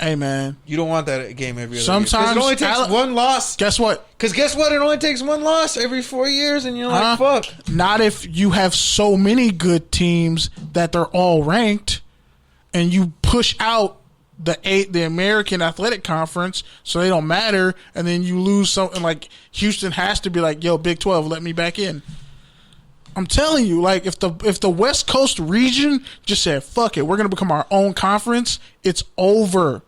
Hey, man. You don't want that game every other Sometimes year. It only takes one loss. Guess what? Because guess what? It only takes one loss every 4 years, and you're like, fuck. Not if you have so many good teams that they're all ranked, and you push out the American Athletic Conference so they don't matter, and then you lose something like Houston has to be like, yo, Big 12, let me back in. I'm telling you, like, if the West Coast region just said, fuck it, we're going to become our own conference, it's over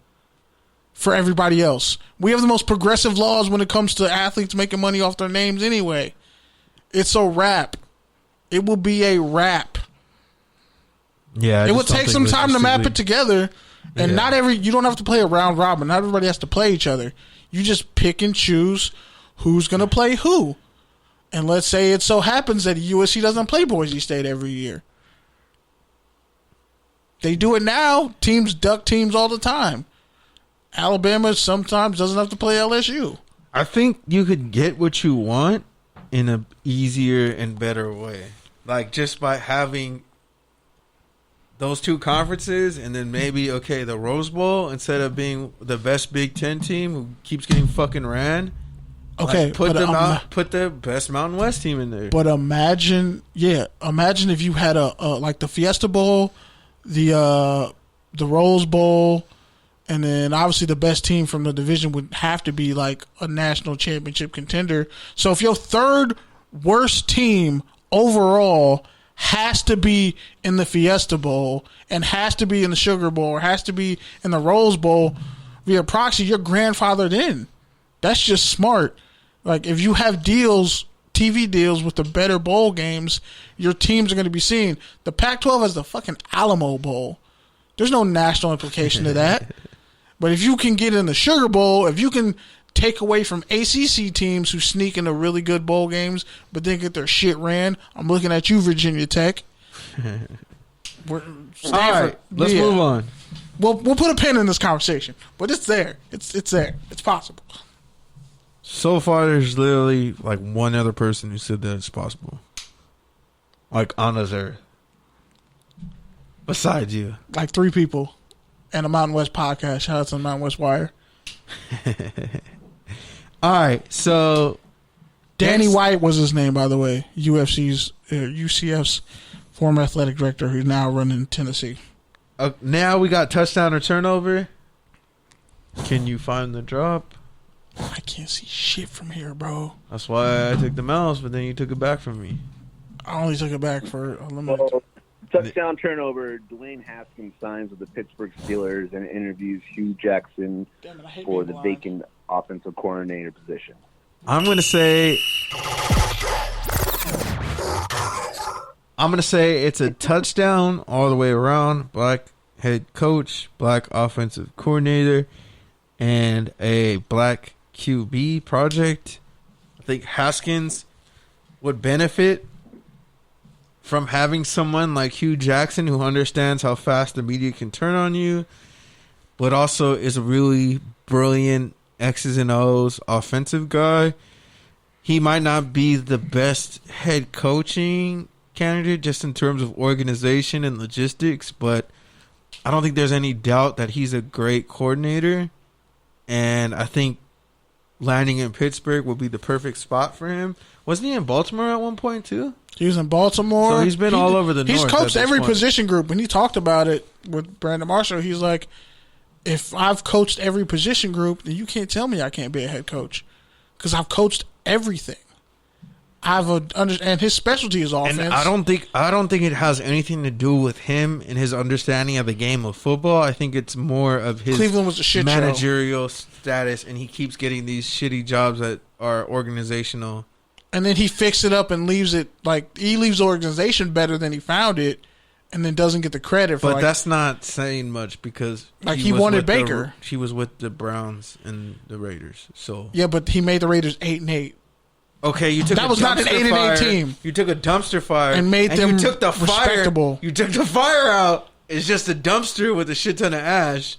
for everybody else. We have the most progressive laws when it comes to athletes making money off their names anyway. It's a wrap. It will be a wrap. Yeah, it will take some time to map it together. And you don't have to play a round robin. Not everybody has to play each other. You just pick and choose who's going to play who. And let's say it so happens that USC doesn't play Boise State every year. They do it now. Teams duck teams all the time. Alabama sometimes doesn't have to play LSU. I think you could get what you want in an easier and better way. Like just by having those two conferences and then maybe, the Rose Bowl, instead of being the best Big Ten team who keeps getting fucking ran. Okay. Put the best Mountain West team in there. But imagine if you had like the Fiesta Bowl, the Rose Bowl, and then obviously the best team from the division would have to be like a national championship contender. So if your third worst team overall has to be in the Fiesta Bowl and has to be in the Sugar Bowl or has to be in the Rose Bowl via proxy, you're grandfathered in. That's just smart. Like if you have TV deals with the better bowl games, your teams are going to be seen. The Pac-12 has the fucking Alamo Bowl. There's no national implication to that. But if you can get in the Sugar Bowl, if you can take away from ACC teams who sneak into really good bowl games but then get their shit ran, I'm looking at you, Virginia Tech. All right, let's move on. We'll put a pin in this conversation, but it's there. It's there. It's possible. So far, there's literally like one other person who said that it's possible. Like on this earth. Besides you. Like 3 people. And a Mountain West podcast. Shout out to the Mountain West Wire. All right, so Danny White was his name, by the way. UCF's former athletic director, who's now running Tennessee. Now we got touchdown or turnover. Can you find the drop? I can't see shit from here, bro. That's why I took the mouse, but then you took it back from me. I only took it back for a limited. Touchdown turnover. Dwayne Haskins signs with the Pittsburgh Steelers and interviews Hugh Jackson for the vacant offensive coordinator position. I'm gonna say it's a touchdown all the way around. Black head coach, black offensive coordinator, and a black QB project. I think Haskins would benefit from having someone like Hugh Jackson who understands how fast the media can turn on you, but also is a really brilliant X's and O's offensive guy. He might not be the best head coaching candidate just in terms of organization and logistics, but I don't think there's any doubt that he's a great coordinator, and I think landing in Pittsburgh would be the perfect spot for him. Wasn't he in Baltimore at one point too? He was in Baltimore. So he's been all over the North. He's coached every position group. When he talked about it with Brandon Marshall, he's like, if I've coached every position group, then you can't tell me I can't be a head coach because I've coached everything. And his specialty is offense. And I don't think it has anything to do with him and his understanding of the game of football. I think it's more of his Cleveland was a shit managerial status, and he keeps getting these shitty jobs that are organizational. And then he fixed it up and leaves it like he leaves the organization better than he found it, and then doesn't get the credit for. But that's not saying much because he wanted Baker. He was with the Browns and the Raiders, so yeah. But he made the Raiders 8-8. Okay, you took that was not an 8-8 team. You took a dumpster fire and made them you took the respectable. You took the fire out. It's just a dumpster with a shit ton of ash.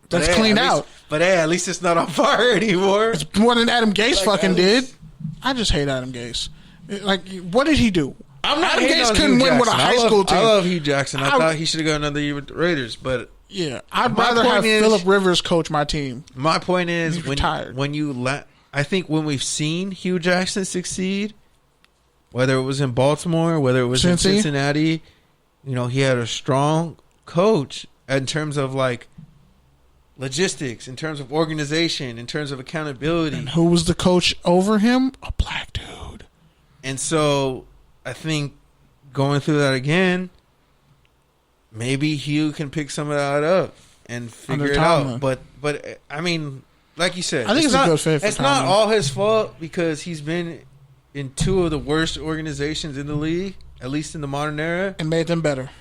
That's cleaned out. But hey, at least it's not on fire anymore. It's more than Adam Gase fucking did. I just hate Adam Gase. Like, what did he do? I'm not Adam Gase couldn't win with a high school team. I love Hugh Jackson. I thought he should have got another year with the Raiders, but Yeah, I'd rather have Phillip Rivers coach my team. My point is, I think when we've seen Hugh Jackson succeed, whether it was in Baltimore, whether it was in Cincinnati, he had a strong coach in terms of like logistics, in terms of organization, in terms of accountability. And who was the coach over him? A black dude. And so I think going through that again, maybe Hugh can pick some of that up and figure it out. But I mean, like you said, I think it's a good fit for It's not all his fault because he's been in two of the worst organizations in the league, at least in the modern era. And made them better.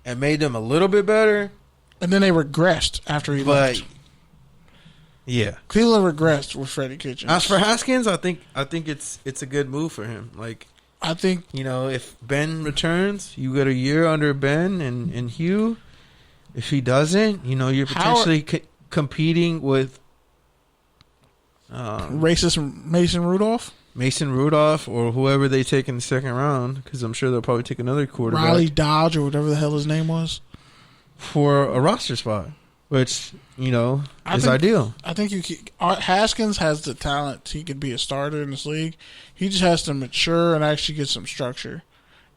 And made them a little bit better. And then they regressed after he left. Yeah. Cleveland regressed with Freddie Kitchens. As for Haskins, I think it's a good move for him. Like, I think if Ben returns, you get a year under Ben and Hugh. If he doesn't, you're potentially competing with racist Mason Rudolph, or whoever they take in the second round, because I'm sure they'll probably take another quarterback. Riley Dodge or whatever the hell his name was, for a roster spot, which is ideal. I think Haskins has the talent; he could be a starter in this league. He just has to mature and actually get some structure.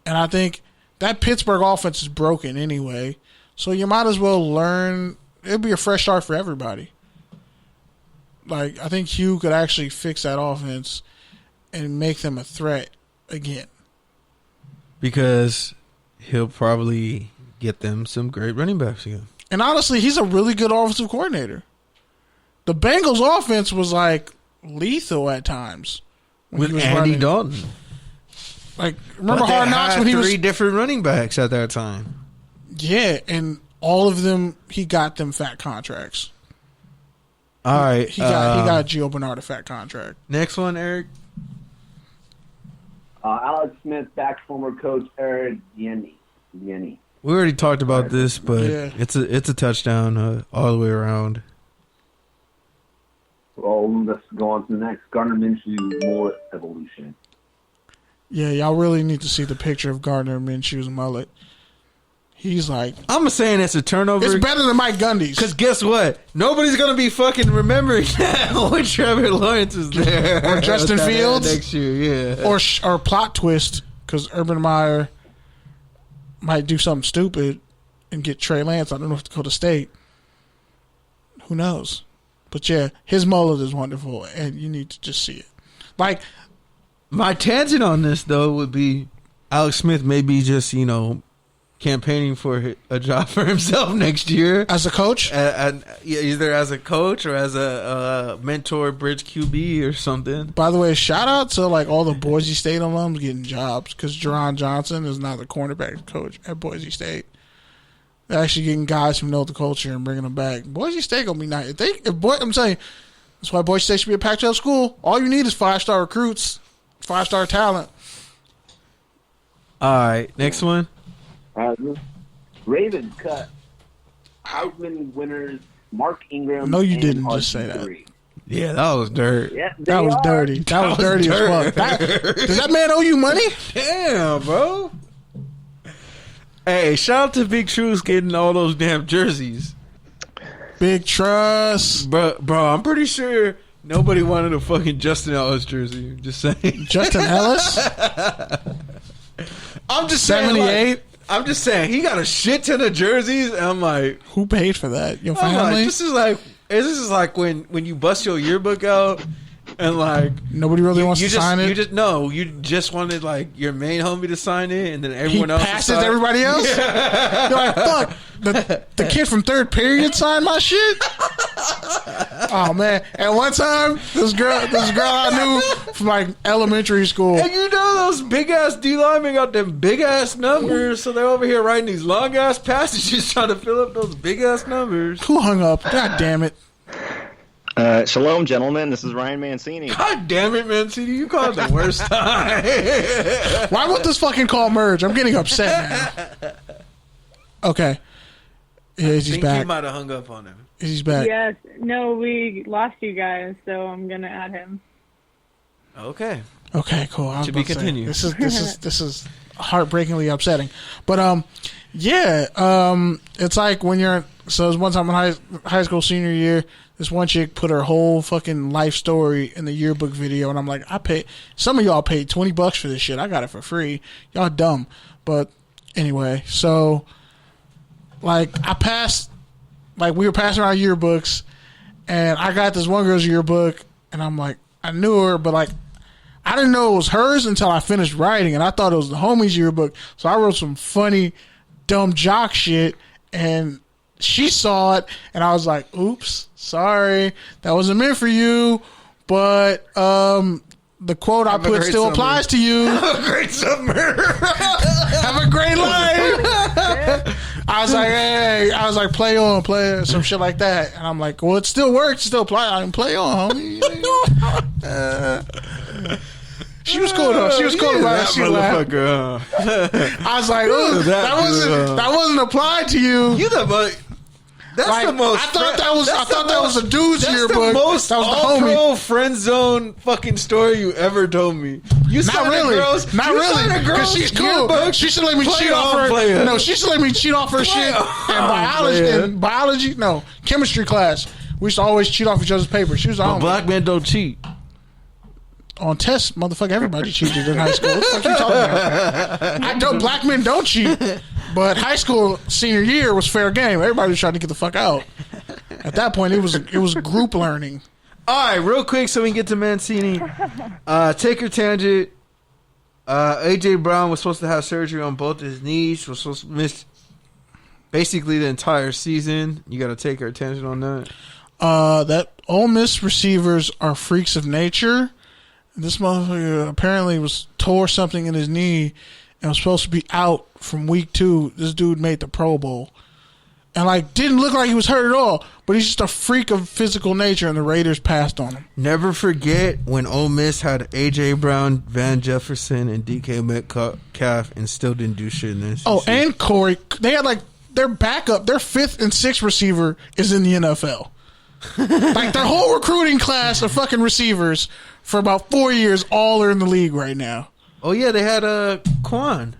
And I think that Pittsburgh offense is broken anyway, so you might as well learn. It'll be a fresh start for everybody. Like, I think Hugh could actually fix that offense and make them a threat again. Because he'll probably get them some great running backs again. And honestly, he's a really good offensive coordinator. The Bengals' offense was like lethal at times. With Andy Dalton. Like, remember Hard Knocks when he was 3 different running backs at that time. Yeah, and all of them, he got them fat contracts. All right. He got Gio Bernard a fat contract. Next one, Eric. Alex Smith, back former coach Eric Bienemy. We already talked about this, but it's a touchdown all the way around. Well, let's go on to the next. Gardner Minshew more evolution. Yeah, y'all really need to see the picture of Gardner Minshew's mullet. He's like, I'm saying it's a turnover. It's better than Mike Gundy's. Because guess what? Nobody's going to be fucking remembering that when Trevor Lawrence is there. Or Justin Fields. Next year, yeah. Or plot twist, because Urban Meyer might do something stupid and get Trey Lance out of North Dakota State. Who knows? But yeah, his mullet is wonderful, and you need to just see it. Like, my tangent on this, though, would be Alex Smith maybe just, campaigning for a job for himself next year as a coach, either as a coach or as a mentor, bridge QB or something. By the way, shout out to like all the Boise State alums getting jobs, because Jerron Johnson is now the cornerback coach at Boise State. They're actually getting guys who know the culture and bringing them back. Boise State gonna be nice. I'm saying that's why Boise State should be a Pac-12 school. All you need is 5-star recruits, 5-star talent. All right, next one. Ravens cut Heisman winners Mark Ingram. No, you didn't just say that. Yeah, that was dirt. Yeah, that was dirty. That was dirty as fuck. Does that man owe you money? Damn, bro. Hey, shout out to Big Truth getting all those damn jerseys. Big Trust. Bro, I'm pretty sure nobody wanted a fucking Justin Ellis jersey. Just saying. Justin Ellis? I'm just saying. 78? I'm just saying, he got a shit ton of jerseys, and I'm like, who paid for that? Your family? Like, this is like when you bust your yearbook out, and like nobody really wants to sign it. You just wanted like your main homie to sign it, and then everyone else passes everybody else. Yeah. You're like, fuck, the kid from third period signed my shit. Oh man! At one time, this girl I knew from like elementary school. And those big ass D linemen got them big ass numbers, so they're over here writing these long ass passages trying to fill up those big ass numbers. Who hung up? God damn it! Shalom, gentlemen. This is Ryan Mancini. God damn it, Mancini! You called the worst time. Why won't this fucking call merge? I'm getting upset now. Okay. Yeah, he's back. He might have hung up on him. He's back. Yes. No, we lost you guys, so I'm gonna add him. Okay. Okay, cool. To be continued. This is heartbreakingly upsetting. But it's like when you're. So it was one time in high school senior year, this one chick put her whole fucking life story in the yearbook video, and I'm like, some of y'all paid $20 for this shit. I got it for free. Y'all dumb. But anyway, so like we were passing around yearbooks, and I got this one girl's yearbook, and I'm like, I knew her, but like I didn't know it was hers until I finished writing, and I thought it was the homie's yearbook. So I wrote some funny, dumb jock shit, and she saw it, and I was like, oops, sorry, that wasn't meant for you, but the quote I put still applies to you. Have a great summer. Have a great life. I was like, play on, some shit like that. And I'm like, well, it still works, it still applies. I can play on, homie. She was cool though. She was cool about it. She laughed. I was like, oh, that wasn't applied to you. You the That's like, the most. I thought that was a dude's yearbook. That's the most all-pro friend zone fucking story you ever told me. You not really, because she's cool. She should let me cheat off her. No, she should let me cheat off her shit. And biology, no, chemistry class. We used to always cheat off each other's papers. She was on. Black men don't cheat. On tests, motherfucker, everybody cheated in high school. What the fuck you talking about? Black men don't cheat, but high school senior year was fair game. Everybody was trying to get the fuck out. At that point, it was group learning. All right, real quick, so we can get to Mancini. Take your tangent. AJ Brown was supposed to have surgery on both his knees. Was supposed to miss basically the entire season. You got to take your tangent on that. That Ole Miss receivers are freaks of nature. This motherfucker apparently tore something in his knee and was supposed to be out from week 2. This dude made the Pro Bowl. And, like, didn't look like he was hurt at all, but he's just a freak of physical nature, and the Raiders passed on him. Never forget when Ole Miss had A.J. Brown, Van Jefferson, and D.K. Metcalf and still didn't do shit in this. Oh, and Corey. They had, like, their backup, their 5th and 6th receiver is in the NFL. Like, their whole recruiting class of fucking receivers for about 4 years all are in the league right now. Oh, yeah, they had Quan.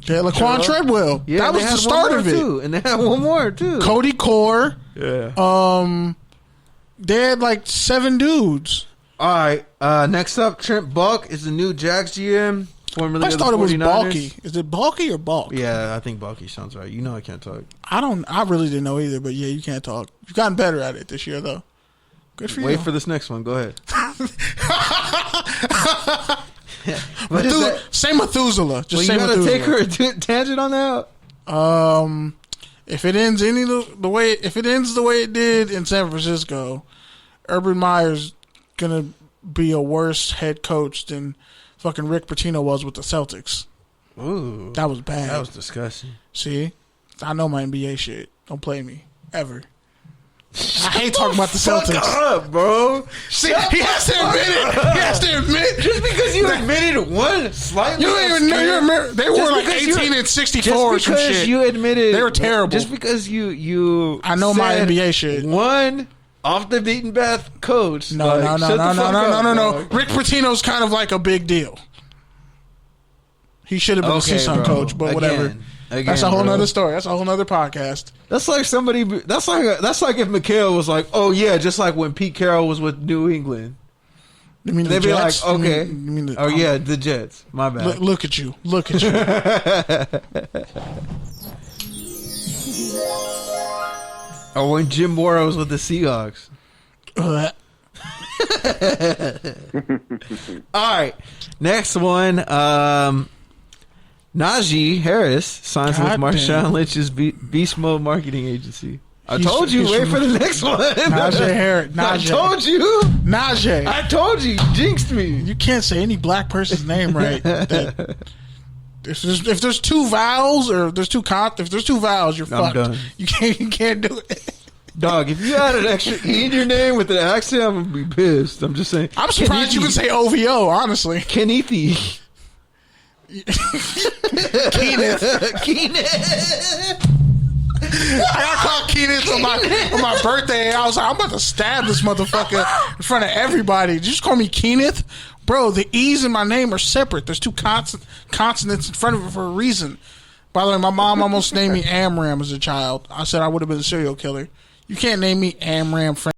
Yeah, Laquan Treadwell. Yeah, that was the start of it. Too. And they had one more, too. Cody Core. Yeah. They had like 7 dudes. All right. Next up, Trent Bulk is the new Jags GM. Formerly I thought it was Bulky. Is it Bulky or Bulk? Yeah, I think Bulky sounds right. You know I can't talk. I really didn't know either, but yeah, you can't talk. You've gotten better at it this year, though. Good for you. Wait for this next one. Go ahead. Say Methuselah. Just say you gotta Methuselah. take her tangent on that. If it ends the way it did in San Francisco, Urban Meyer's gonna be a worse head coach than fucking Rick Pitino was with the Celtics. Ooh, that was bad. That was disgusting. See, I know my NBA shit. Don't play me ever. I hate talking about the Celtics. Fuck up, bro. See, he has to admit it. He has to admit. Just because you admitted one slightly. You don't even know. You remember, they were like 18 and 64 or some shit. Just because you admitted. They were terrible. Just because you I know my NBA shit. One off the beaten path coach. No. Rick Pitino's kind of like a big deal. He should have been a CSUN coach, but whatever. Again, that's a whole nother story. That's a whole nother podcast. That's like somebody. That's like if Mikhail was like, "Oh yeah," just like when Pete Carroll was with New England. You mean they'd the be Jets? like, "Okay." You mean the Jets. My bad. Look at you. Look at you. Or when Jim Mora was with the Seahawks. All right, next one. Najee Harris signs with Marshawn Lynch's Beast Mode marketing agency. I told you, wait for the next one. Najee Harris. I told you. Najee. I told you. You jinxed me. You can't say any black person's name right. If there's 2 vowels or if there's 2 vowels, you're fucked. Done. You can't do it. Dog, if you had an extra E in your name with an accent, I'm gonna be pissed. I'm just saying. I'm surprised you can say OVO, honestly. Kenneth. Kenneth. I got called Kenneth on my birthday. I was like, I'm about to stab this motherfucker in front of everybody. Did you just call me Kenneth? Bro, the E's in my name are separate. There's two consonants in front of it for a reason. By the way, my mom almost named me Amram as a child. I said I would have been a serial killer. You can't name me Amram Frank.